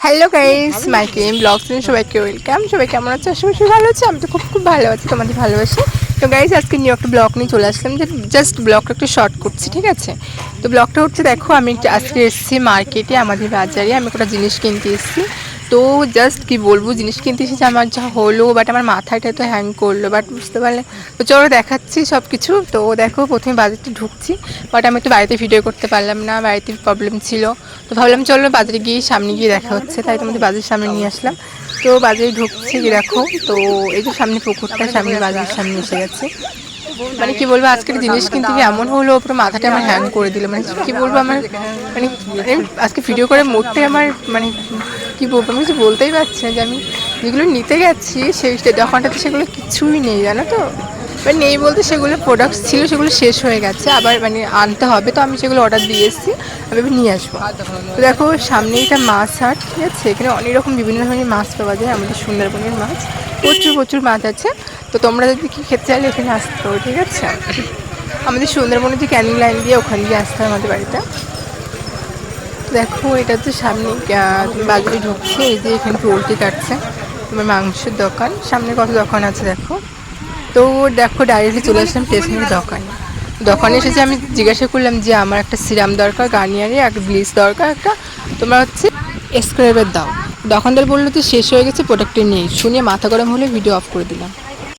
Hello guys, মাইকেম blogs এর সবাইকে welcome. সবাই কেমন আছে? সবাই ভালো আছে। আমি তো খুব ভালো আছি, তোমাদের ভালোবাসি। তো গাইস, আজকে নিউ একটা ব্লগ নিয়ে চলে আসলাম, যে জাস্ট ব্লগটা একটু শর্ট করছি, ঠিক আছে? তো ব্লগটা হচ্ছে, দেখো আমি আজকে এসেছি মার্কেটে, আমাদের বাজারে। আমি একটা জিনিস কিনতে এসেছি। তো জাস্ট কি বলবো, জিনিস কিনতে এসেছি, আমার যা হলো, বাট আমার মাথাটা তো হ্যাং করলো, বাট বুঝতে পারলে। তো চলো দেখাচ্ছি সব কিছু। তো দেখো, প্রথমে বাজারটা ঢুকছি, বাট আমি তো বাড়িতে ভিডিও করতে পারলাম না, বাড়িতে প্রবলেম ছিল। তো ভাবলাম চলো বাজারে গিয়ে সামনে গিয়ে দেখা হচ্ছে, তাই তোমাদের বাজারের সামনে নিয়ে আসলাম। তো বাজারে ঢুকছি, দেখো। তো এই যে সামনে পুকুরটা, সামনে বাজারের সামনে এসে গেছে। মানে কি বলবো, আজকের জিনিস কিন্তু কি এমন হলো, পুরো মাথাটা আমার হ্যাং করে দিল। মানে কি বলবো, আমার মানে আজকে ভিডিও করে মোটে আমার মানে কি বলবো, আমি কিছু বলতেই পারছি না। যে আমি যেগুলো নিতে গেছি সেই দোকানটাতে, সেগুলো কিছুই নেই, জানো তো। মানে নেই বলতে, সেগুলো প্রোডাক্টস ছিল, সেগুলো শেষ হয়ে গেছে, আবার মানে আনতে হবে। তো আমি সেগুলো অর্ডার দিয়ে এসেছি, আমি এবার নিয়ে আসবো। তো দেখো সামনেই এটা মাছ হাট, ঠিক আছে? এখানে অনেক রকম বিভিন্ন ধরনের মাছ পাওয়া যায়, আমাদের সুন্দরবনের মাছ। প্রচুর মাছ আছে। তো তোমরা যদি কি খেতে চাইলে এখানে আসতে পারো, ঠিক আছে? আমাদের সুন্দরবনের যে ক্যানিং লাইন দিয়ে, ওখান দিয়ে আসতে হয় আমাদের বাড়িতে। দেখো এটা তো সামনে বাজারে ঢুকছে, এই যে এখানে পোলট্রি কাটছে, তোমার মাংসের দোকান। সামনে কত দোকান আছে দেখো। তো দেখো ডাইরেক্টলি চলে আসলাম স্টেশনের দোকানে এসেছি। আমি জিজ্ঞাসা করলাম যে আমার একটা সিরাম দরকার, গার্নিয়ারে একটা ব্লিচ দরকার, একটা তোমার হচ্ছে স্ক্রাবের দাও। দোকানদার বললো তো শেষ হয়ে গেছে, প্রোডাক্টে নেই। শুনে মাথা গরম হলে ভিডিও অফ করে দিলাম।